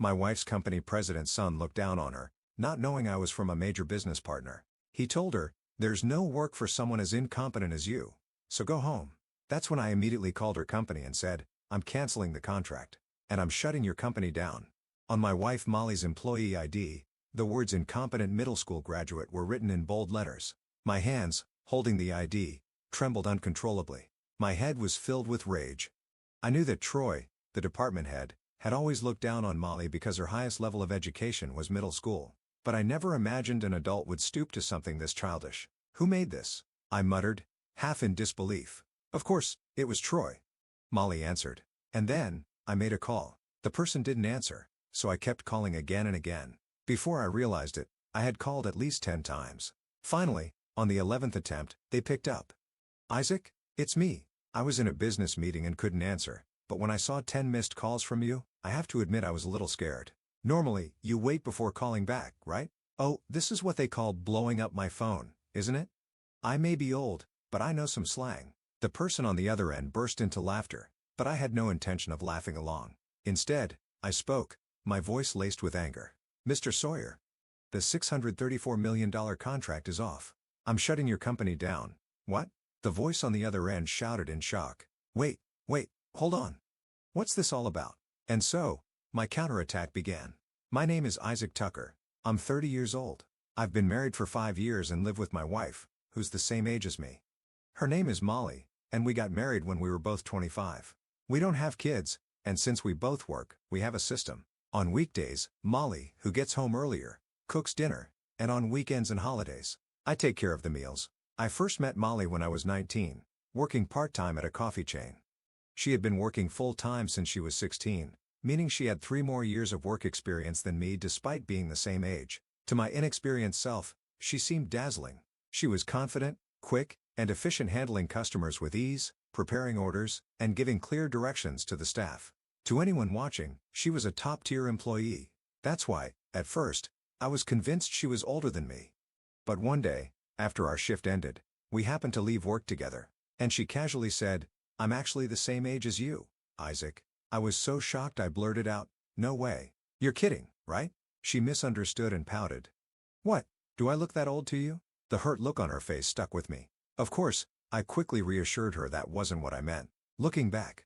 My wife's company president's son looked down on her, not knowing I was from a major business partner. He told her, "There's no work for someone as incompetent as you. So go home." That's when I immediately called her company and said, "I'm canceling the contract. And I'm shutting your company down." On my wife Molly's employee ID, the words "incompetent middle school graduate" were written in bold letters. My hands, holding the ID, trembled uncontrollably. My head was filled with rage. I knew that Troy, the department head, had always looked down on Molly because her highest level of education was middle school. But I never imagined an adult would stoop to something this childish. "Who made this?" I muttered, half in disbelief. "Of course, it was Troy," Molly answered. And then, I made a call. The person didn't answer, so I kept calling again and again. Before I realized it, I had called at least 10 times. Finally, on the 11th attempt, they picked up. "Isaac, it's me. I was in a business meeting and couldn't answer, but when I saw 10 missed calls from you, I have to admit I was a little scared. Normally, you wait before calling back, right? Oh, this is what they call blowing up my phone, isn't it? I may be old, but I know some slang." The person on the other end burst into laughter, but I had no intention of laughing along. Instead, I spoke, my voice laced with anger. "Mr. Sawyer, the $634 million contract is off. I'm shutting your company down." "What?" the voice on the other end shouted in shock. Wait, hold on. What's this all about?" And so, my counterattack began. "My name is Isaac Tucker. I'm 30 years old. I've been married for 5 years and live with my wife, who's the same age as me. Her name is Molly, and we got married when we were both 25. We don't have kids, and since we both work, we have a system. On weekdays, Molly, who gets home earlier, cooks dinner, and on weekends and holidays, I take care of the meals. I first met Molly when I was 19, working part-time at a coffee chain. She had been working full-time since she was 16, meaning she had 3 more years of work experience than me despite being the same age. To my inexperienced self, she seemed dazzling. She was confident, quick, and efficient, handling customers with ease, preparing orders, and giving clear directions to the staff. To anyone watching, she was a top-tier employee. That's why, at first, I was convinced she was older than me. But one day, after our shift ended, we happened to leave work together, and she casually said, "I'm actually the same age as you, Isaac." I was so shocked I blurted out, "No way. You're kidding, right?" She misunderstood and pouted. "What, do I look that old to you?" The hurt look on her face stuck with me. Of course, I quickly reassured her that wasn't what I meant. Looking back,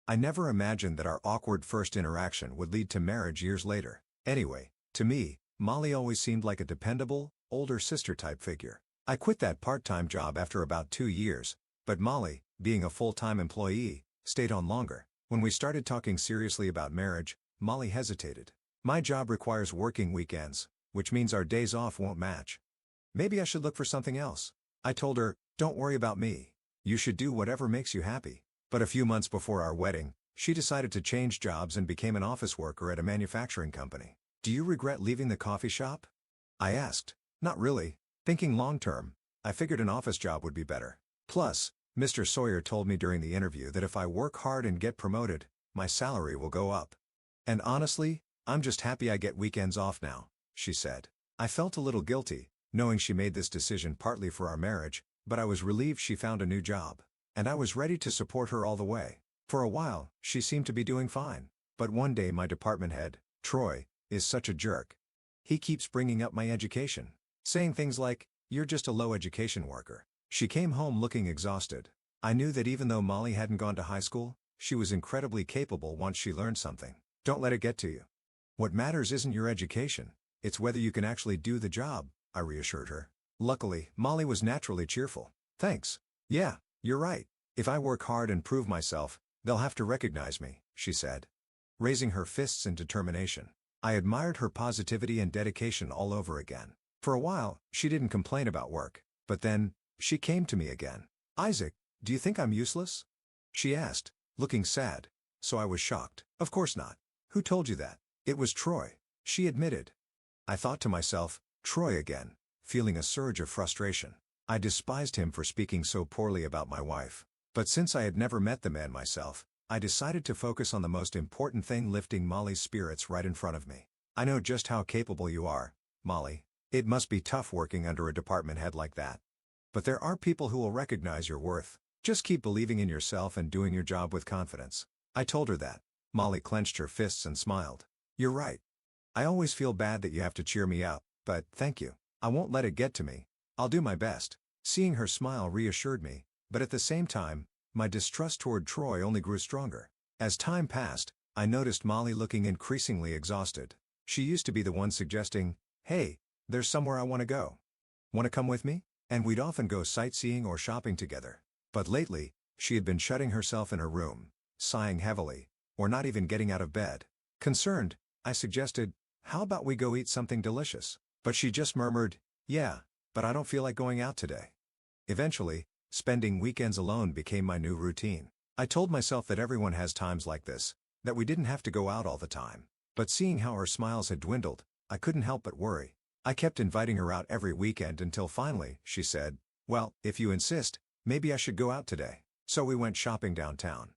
I never imagined that our awkward first interaction would lead to marriage years later. Anyway, to me, Molly always seemed like a dependable, older sister-type figure. I quit that part-time job after about 2 years, but Molly, being a full-time employee, stayed on longer. When we started talking seriously about marriage, Molly hesitated. "My job requires working weekends, which means our days off won't match. Maybe I should look for something else." I told her, "Don't worry about me. You should do whatever makes you happy." But a few months before our wedding, she decided to change jobs and became an office worker at a manufacturing company. "Do you regret leaving the coffee shop?" I asked. "Not really. Thinking long-term, I figured an office job would be better. Plus, Mr. Sawyer told me during the interview that if I work hard and get promoted, my salary will go up. And honestly, I'm just happy I get weekends off now," she said. I felt a little guilty, knowing she made this decision partly for our marriage, but I was relieved she found a new job. And I was ready to support her all the way. For a while, she seemed to be doing fine. But one day my department head, Troy, is such a jerk. He keeps bringing up my education, saying things like, "You're just a low-education worker." She came home looking exhausted. I knew that even though Molly hadn't gone to high school, she was incredibly capable once she learned something. "Don't let it get to you. What matters isn't your education, it's whether you can actually do the job," I reassured her. Luckily, Molly was naturally cheerful. "Thanks. Yeah, you're right. If I work hard and prove myself, they'll have to recognize me," she said, raising her fists in determination. I admired her positivity and dedication all over again. For a while, she didn't complain about work, but then, she came to me again. "Isaac, do you think I'm useless?" she asked, looking sad. So I was shocked. "Of course not. Who told you that?" "It was Troy," she admitted. I thought to myself, Troy again, feeling a surge of frustration. I despised him for speaking so poorly about my wife. But since I had never met the man myself, I decided to focus on the most important thing: lifting Molly's spirits right in front of me. "I know just how capable you are, Molly. It must be tough working under a department head like that. But there are people who will recognize your worth. Just keep believing in yourself and doing your job with confidence." I told her that. Molly clenched her fists and smiled. You're right. I always feel bad that you have to cheer me up, but thank you. I won't let it get to me. I'll do my best. Seeing her smile reassured me, but at the same time, my distrust toward Troy only grew stronger. As time passed, I noticed Molly looking increasingly exhausted. She used to be the one suggesting, "Hey, there's somewhere I want to go. Want to come with me?" And we'd often go sightseeing or shopping together. But lately, she had been shutting herself in her room, sighing heavily, or not even getting out of bed. Concerned, I suggested, "How about we go eat something delicious?" But she just murmured, "Yeah, but I don't feel like going out today." Eventually, spending weekends alone became my new routine. I told myself that everyone has times like this, that we didn't have to go out all the time. But seeing how her smiles had dwindled, I couldn't help but worry. I kept inviting her out every weekend until finally, she said, "Well, if you insist, maybe I should go out today." So we went shopping downtown.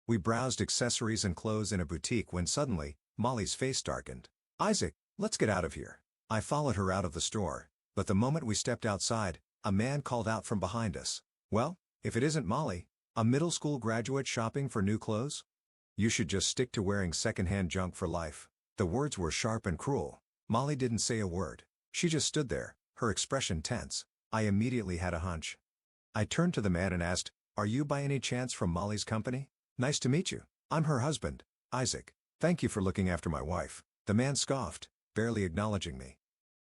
We browsed accessories and clothes in a boutique when suddenly, Molly's face darkened. "Isaac, let's get out of here." I followed her out of the store, but the moment we stepped outside, a man called out from behind us, "Well, if it isn't Molly, a middle school graduate shopping for new clothes? You should just stick to wearing secondhand junk for life." The words were sharp and cruel. Molly didn't say a word. She just stood there, her expression tense. I immediately had a hunch. I turned to the man and asked, "Are you by any chance from Molly's company?" "Nice to meet you. I'm her husband, Isaac. Thank you for looking after my wife." The man scoffed, barely acknowledging me.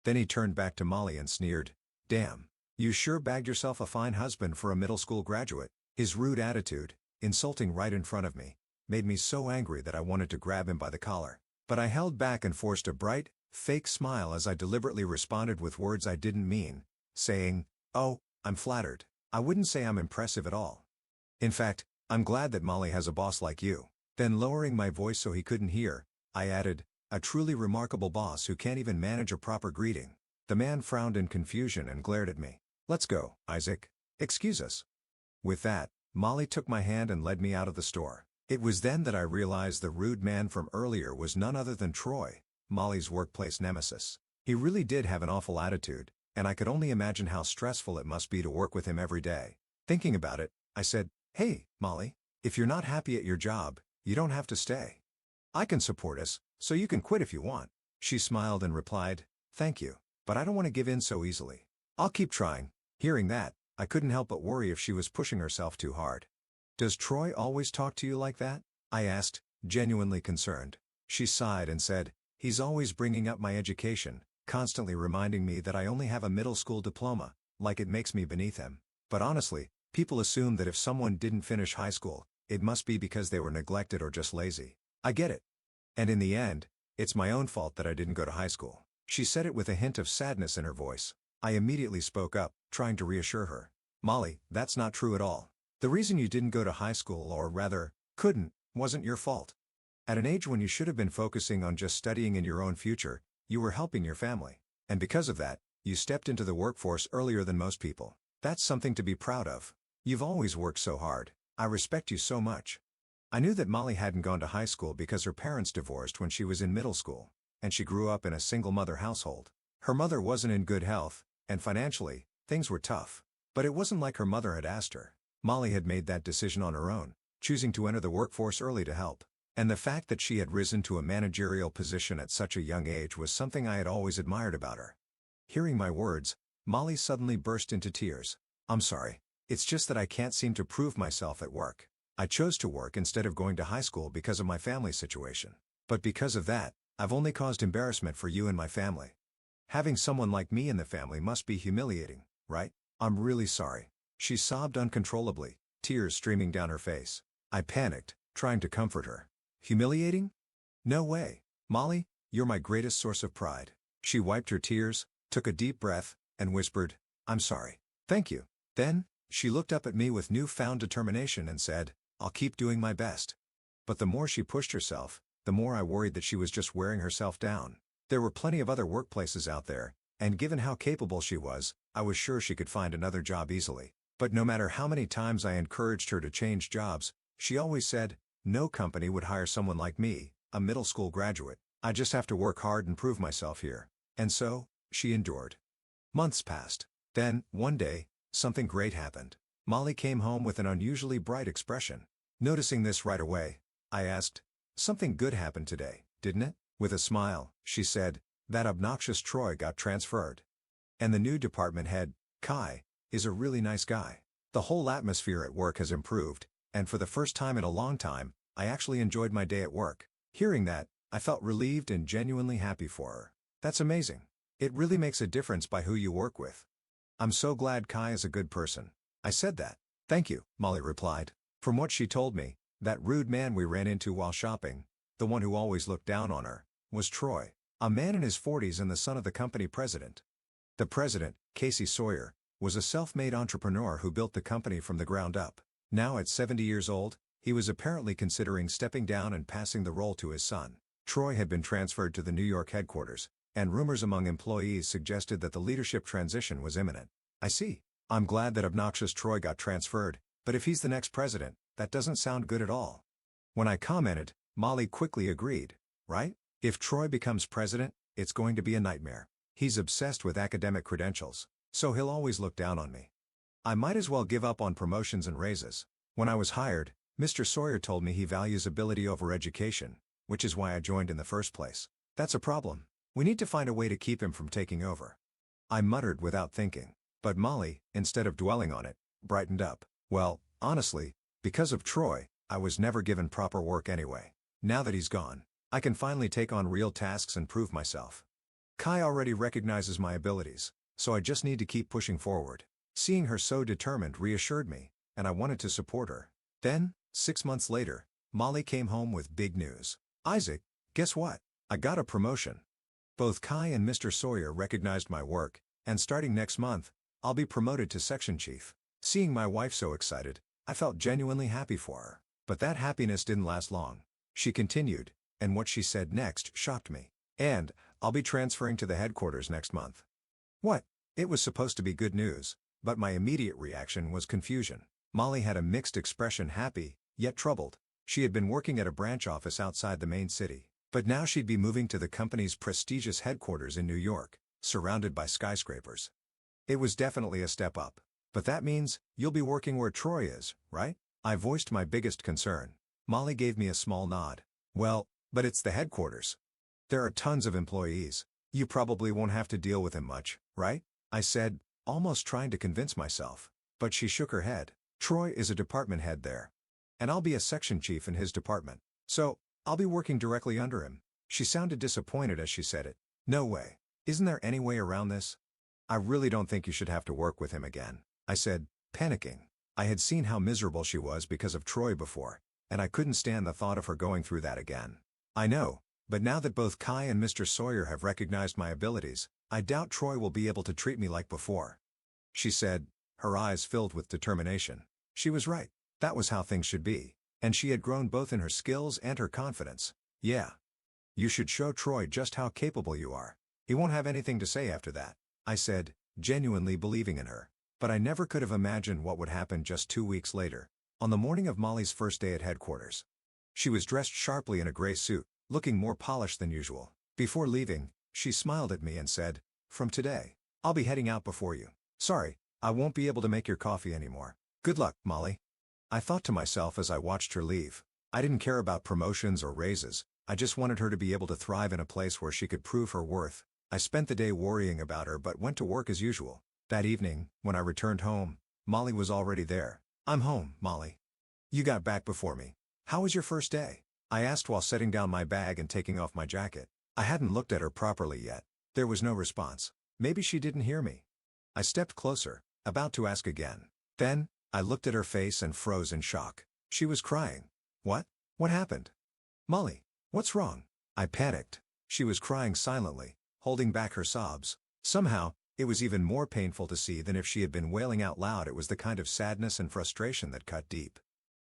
Then he turned back to Molly and sneered, "Damn, you sure bagged yourself a fine husband for a middle school graduate." His rude attitude, insulting right in front of me, made me so angry that I wanted to grab him by the collar. But I held back and forced a bright, fake smile as I deliberately responded with words I didn't mean, saying, "Oh, I'm flattered. I wouldn't say I'm impressive at all. In fact, I'm glad that Molly has a boss like you." Then lowering my voice so he couldn't hear, I added, "A truly remarkable boss who can't even manage a proper greeting." The man frowned in confusion and glared at me. "Let's go, Isaac. Excuse us." With that, Molly took my hand and led me out of the store. It was then that I realized the rude man from earlier was none other than Troy, Molly's workplace nemesis. He really did have an awful attitude, and I could only imagine how stressful it must be to work with him every day. Thinking about it, I said, "Hey, Molly, if you're not happy at your job, you don't have to stay. I can support us, so you can quit if you want." She smiled and replied, "Thank you, but I don't want to give in so easily. I'll keep trying." Hearing that, I couldn't help but worry if she was pushing herself too hard. "Does Troy always talk to you like that?" I asked, genuinely concerned. She sighed and said, "He's always bringing up my education, constantly reminding me that I only have a middle school diploma, like it makes me beneath him. But honestly, people assume that if someone didn't finish high school, it must be because they were neglected or just lazy. I get it. And in the end, it's my own fault that I didn't go to high school." She said it with a hint of sadness in her voice. I immediately spoke up, trying to reassure her. "Molly, that's not true at all. The reason you didn't go to high school, or rather, couldn't, wasn't your fault. At an age when you should have been focusing on just studying in your own future, you were helping your family. And because of that, you stepped into the workforce earlier than most people. That's something to be proud of. You've always worked so hard. I respect you so much." I knew that Molly hadn't gone to high school because her parents divorced when she was in middle school, and she grew up in a single-mother household. Her mother wasn't in good health, and financially, things were tough. But it wasn't like her mother had asked her. Molly had made that decision on her own, choosing to enter the workforce early to help. And the fact that she had risen to a managerial position at such a young age was something I had always admired about her. Hearing my words, Molly suddenly burst into tears. "I'm sorry. It's just that I can't seem to prove myself at work. I chose to work instead of going to high school because of my family situation. But because of that, I've only caused embarrassment for you and my family. Having someone like me in the family must be humiliating, right? I'm really sorry." She sobbed uncontrollably, tears streaming down her face. I panicked, trying to comfort her. "Humiliating? No way. Molly, you're my greatest source of pride." She wiped her tears, took a deep breath, and whispered, "I'm sorry. Thank you." Then, she looked up at me with newfound determination and said, "I'll keep doing my best." But the more she pushed herself, the more I worried that she was just wearing herself down. There were plenty of other workplaces out there, and given how capable she was, I was sure she could find another job easily. But no matter how many times I encouraged her to change jobs, she always said, "No company would hire someone like me, a middle school graduate. I just have to work hard and prove myself here." And so, she endured. Months passed. Then, one day, something great happened. Molly came home with an unusually bright expression. Noticing this right away, I asked, "Something good happened today, didn't it?" With a smile, she said, "That obnoxious Troy got transferred. And the new department head, Kai, is a really nice guy. The whole atmosphere at work has improved, and for the first time in a long time, I actually enjoyed my day at work." Hearing that, I felt relieved and genuinely happy for her. That's amazing. It really makes a difference by who you work with. "I'm so glad Kai is a good person." I said that. "Thank you," Molly replied. From what she told me, that rude man we ran into while shopping, the one who always looked down on her, was Troy, a man in his 40s and the son of the company president. The president, Casey Sawyer, was a self-made entrepreneur who built the company from the ground up. Now at 70 years old, he was apparently considering stepping down and passing the role to his son. Troy had been transferred to the New York headquarters, and rumors among employees suggested that the leadership transition was imminent. "I see. I'm glad that obnoxious Troy got transferred, but if he's the next president, that doesn't sound good at all." When I commented, Molly quickly agreed. "Right? If Troy becomes president, it's going to be a nightmare. He's obsessed with academic credentials, so he'll always look down on me. I might as well give up on promotions and raises." When I was hired, Mr. Sawyer told me he values ability over education, which is why I joined in the first place. "That's a problem. We need to find a way to keep him from taking over." I muttered without thinking, but Molly, instead of dwelling on it, brightened up. "Well, honestly, because of Troy, I was never given proper work anyway. Now that he's gone, I can finally take on real tasks and prove myself. Kai already recognizes my abilities, so I just need to keep pushing forward." Seeing her so determined reassured me, and I wanted to support her. Then, 6 months later, Molly came home with big news. "Isaac, guess what? I got a promotion." Both Kai and Mr. Sawyer recognized my work, and starting next month, I'll be promoted to section chief. Seeing my wife so excited, I felt genuinely happy for her. But that happiness didn't last long. She continued, and what she said next shocked me. "And, I'll be transferring to the headquarters next month." What? It was supposed to be good news, but my immediate reaction was confusion. Molly had a mixed expression, happy, yet troubled. She had been working at a branch office outside the main city, but now she'd be moving to the company's prestigious headquarters in New York, surrounded by skyscrapers. It was definitely a step up. "But that means, you'll be working where Troy is, right?" I voiced my biggest concern. Molly gave me a small nod. "Well, but it's the headquarters. There are tons of employees. You probably won't have to deal with him much, right?" I said, almost trying to convince myself. But she shook her head. "Troy is a department head there. And I'll be a section chief in his department. So, I'll be working directly under him." She sounded disappointed as she said it. "No way. Isn't there any way around this?" "I really don't think you should have to work with him again," I said, panicking. I had seen how miserable she was because of Troy before, and I couldn't stand the thought of her going through that again. "I know, but now that both Kai and Mr. Sawyer have recognized my abilities, I doubt Troy will be able to treat me like before," she said, her eyes filled with determination. She was right. That was how things should be, and she had grown both in her skills and her confidence. "Yeah. You should show Troy just how capable you are. He won't have anything to say after that," I said, genuinely believing in her. But I never could have imagined what would happen just 2 weeks later, on the morning of Molly's first day at headquarters. She was dressed sharply in a gray suit, looking more polished than usual. Before leaving, she smiled at me and said, "From today, I'll be heading out before you. Sorry, I won't be able to make your coffee anymore. Good luck, Molly." I thought to myself as I watched her leave. I didn't care about promotions or raises, I just wanted her to be able to thrive in a place where she could prove her worth. I spent the day worrying about her but went to work as usual. That evening, when I returned home, Molly was already there. "I'm home, Molly. You got back before me. How was your first day?" I asked while setting down my bag and taking off my jacket. I hadn't looked at her properly yet. There was no response. Maybe she didn't hear me. I stepped closer, about to ask again. Then, I looked at her face and froze in shock. She was crying. "What? What happened? Molly, what's wrong?" I panicked. She was crying silently, holding back her sobs. Somehow, it was even more painful to see than if she had been wailing out loud. It was the kind of sadness and frustration that cut deep.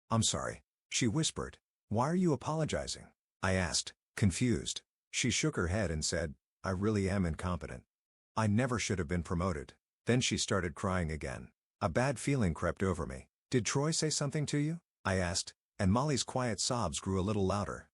"I'm sorry," she whispered. "Why are you apologizing?" I asked, confused. She shook her head and said, "I really am incompetent. I never should have been promoted." Then she started crying again. A bad feeling crept over me. "Did Troy say something to you?" I asked, and Molly's quiet sobs grew a little louder.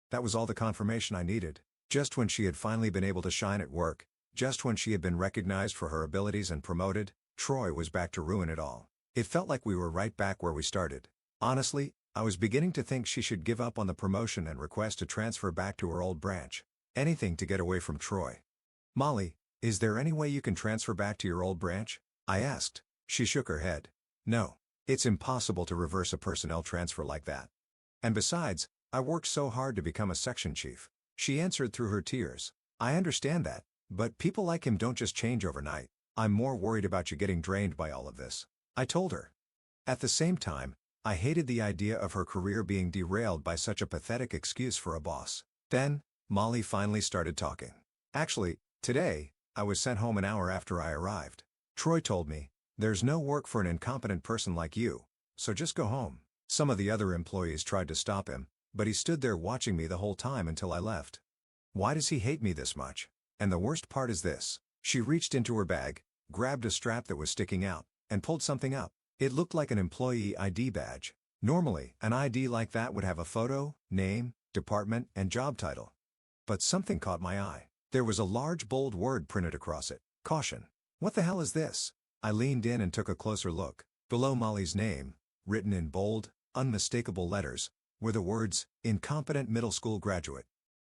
That was all the confirmation I needed. Just when she had finally been able to shine at work, just when she had been recognized for her abilities and promoted, Troy was back to ruin it all. It felt like we were right back where we started. Honestly, I was beginning to think she should give up on the promotion and request a transfer back to her old branch. Anything to get away from Troy. Molly, is there any way you can transfer back to your old branch? I asked. She shook her head. No. It's impossible to reverse a personnel transfer like that. And besides, I worked so hard to become a section chief. She answered through her tears. I understand that, but people like him don't just change overnight. I'm more worried about you getting drained by all of this, I told her. At the same time, I hated the idea of her career being derailed by such a pathetic excuse for a boss. Then, Molly finally started talking. Actually, today, I was sent home an hour after I arrived. Troy told me, there's no work for an incompetent person like you, so just go home. Some of the other employees tried to stop him, but he stood there watching me the whole time until I left. Why does he hate me this much? And the worst part is this. She reached into her bag, grabbed a strap that was sticking out, and pulled something up. It looked like an employee ID badge. Normally, an ID like that would have a photo, name, department, and job title. But something caught my eye. There was a large bold word printed across it. Caution. What the hell is this? I leaned in and took a closer look. Below Molly's name, written in bold, unmistakable letters, were the words, "Incompetent middle school graduate."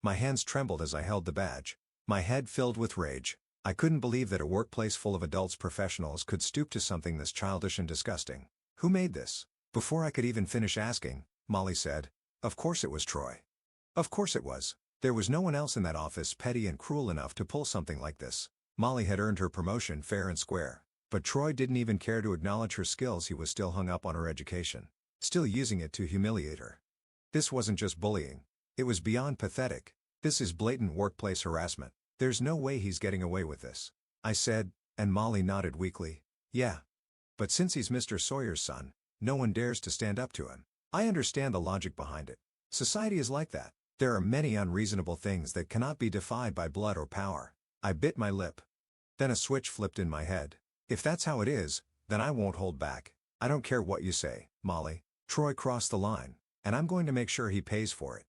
My hands trembled as I held the badge. My head filled with rage. I couldn't believe that a workplace full of adults professionals could stoop to something this childish and disgusting. Who made this? Before I could even finish asking, Molly said, "Of course it was Troy." Of course it was. There was no one else in that office petty and cruel enough to pull something like this. Molly had earned her promotion fair and square. But Troy didn't even care to acknowledge her skills. He was still hung up on her education. Still using it to humiliate her. This wasn't just bullying. It was beyond pathetic. This is blatant workplace harassment. There's no way he's getting away with this, I said, and Molly nodded weakly. Yeah. But since he's Mr. Sawyer's son, no one dares to stand up to him. I understand the logic behind it. Society is like that. There are many unreasonable things that cannot be defied by blood or power. I bit my lip. Then a switch flipped in my head. If that's how it is, then I won't hold back. I don't care what you say, Molly. Troy crossed the line, and I'm going to make sure he pays for it.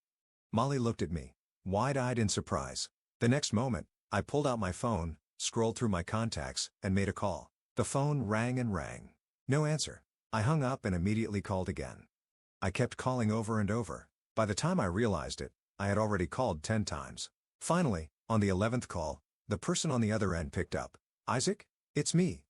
Molly looked at me, wide-eyed in surprise. The next moment, I pulled out my phone, scrolled through my contacts, and made a call. The phone rang and rang. No answer. I hung up and immediately called again. I kept calling over and over. By the time I realized it, I had already called 10 times. Finally, on the 11th call, the person on the other end picked up. Isaac? It's me.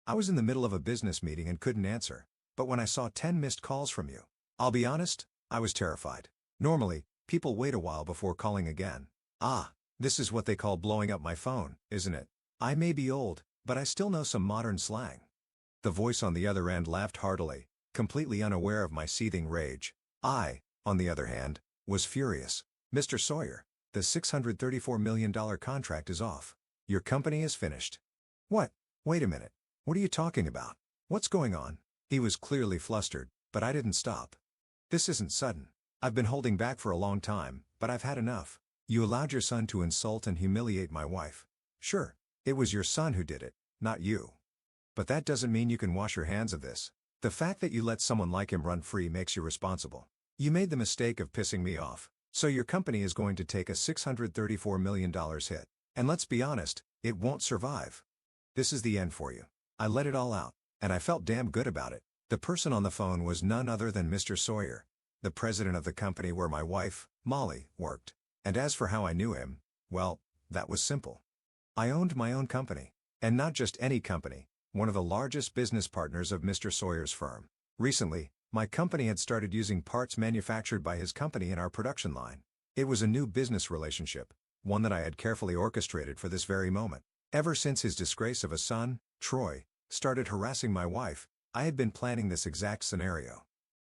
I was in the middle of a business meeting and couldn't answer, but when I saw 10 missed calls from you, I'll be honest, I was terrified. Normally, people wait a while before calling again. Ah, this is what they call blowing up my phone, isn't it? I may be old, but I still know some modern slang. The voice on the other end laughed heartily, completely unaware of my seething rage. I, on the other hand, was furious. Mr. Sawyer, the $634 million contract is off. Your company is finished. What? Wait a minute. What are you talking about? What's going on? He was clearly flustered, but I didn't stop. This isn't sudden. I've been holding back for a long time, but I've had enough. You allowed your son to insult and humiliate my wife. Sure, it was your son who did it, not you. But that doesn't mean you can wash your hands of this. The fact that you let someone like him run free makes you responsible. You made the mistake of pissing me off, so your company is going to take a $634 million hit. And let's be honest, it won't survive. This is the end for you. I let it all out, and I felt damn good about it. The person on the phone was none other than Mr. Sawyer, the president of the company where my wife, Molly, worked. And as for how I knew him, well, that was simple. I owned my own company, and not just any company, one of the largest business partners of Mr. Sawyer's firm. Recently, my company had started using parts manufactured by his company in our production line. It was a new business relationship, one that I had carefully orchestrated for this very moment. Ever since his disgrace of a son, Troy, started harassing my wife, I had been planning this exact scenario.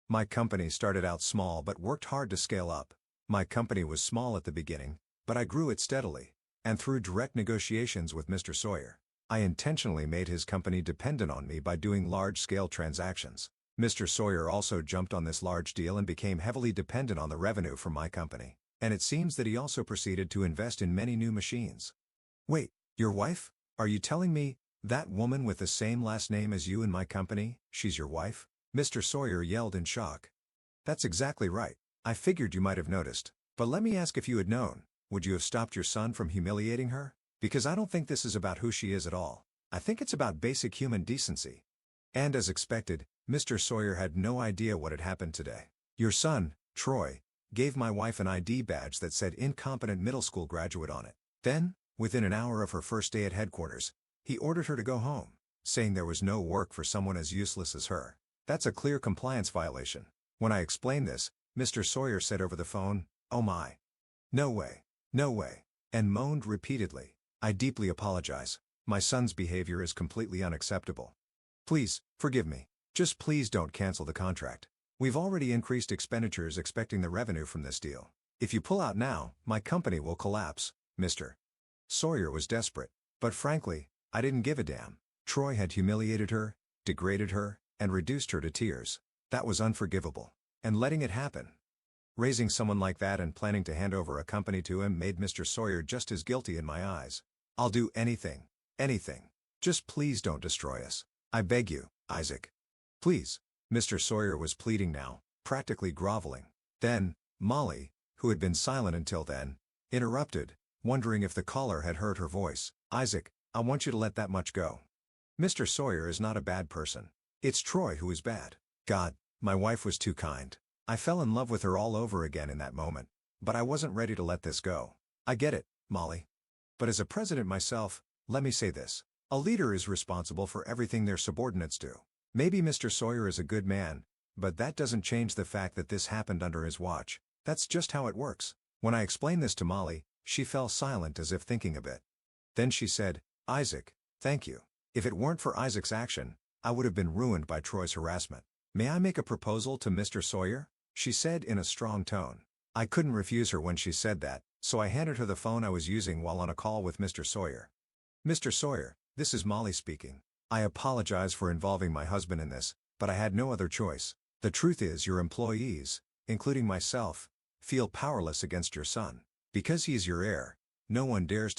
My company started out small but worked hard to scale up. My company was small at the beginning, but I grew it steadily. And through direct negotiations with Mr. Sawyer, I intentionally made his company dependent on me by doing large-scale transactions. Mr. Sawyer also jumped on this large deal and became heavily dependent on the revenue from my company. And it seems that he also proceeded to invest in many new machines. Wait, your wife? Are you telling me, that woman with the same last name as you in my company, she's your wife? Mr. Sawyer yelled in shock. That's exactly right. I figured you might have noticed. But let me ask, if you had known, would you have stopped your son from humiliating her? Because I don't think this is about who she is at all. I think it's about basic human decency. And as expected, Mr. Sawyer had no idea what had happened today. Your son, Troy, gave my wife an ID badge that said incompetent middle school graduate on it. Then, within an hour of her first day at headquarters, he ordered her to go home, saying there was no work for someone as useless as her. That's a clear compliance violation. When I explained this, Mr. Sawyer said over the phone, "Oh my. No way. No way," and moaned repeatedly. "I deeply apologize. My son's behavior is completely unacceptable. Please, forgive me. Just please don't cancel the contract. We've already increased expenditures expecting the revenue from this deal. If you pull out now, my company will collapse." Mr. Sawyer was desperate. But frankly, I didn't give a damn. Troy had humiliated her, degraded her, and reduced her to tears. That was unforgivable. And letting it happen. Raising someone like that and planning to hand over a company to him made Mr. Sawyer just as guilty in my eyes. "I'll do anything. Anything. Just please don't destroy us. I beg you, Isaac. Please." Mr. Sawyer was pleading now, practically groveling. Then, Molly, who had been silent until then, interrupted, wondering if the caller had heard her voice. "Isaac, I want you to let that much go. Mr. Sawyer is not a bad person. It's Troy who is bad. God, my wife was too kind. I fell in love with her all over again in that moment. But I wasn't ready to let this go. I get it, Molly. But as a president myself, let me say this. A leader is responsible for everything their subordinates do. Maybe Mr. Sawyer is a good man, but that doesn't change the fact that this happened under his watch. That's just how it works." When I explained this to Molly, she fell silent as if thinking a bit. Then she said, "Isaac, thank you. If it weren't for Isaac's action, I would have been ruined by Troy's harassment. May I make a proposal to Mr. Sawyer?" she said in a strong tone. I couldn't refuse her when she said that, so I handed her the phone I was using while on a call with Mr. Sawyer. "Mr. Sawyer, this is Molly speaking. I apologize for involving my husband in this, but I had no other choice. The truth is your employees, including myself, feel powerless against your son. Because he is your heir, no one dares to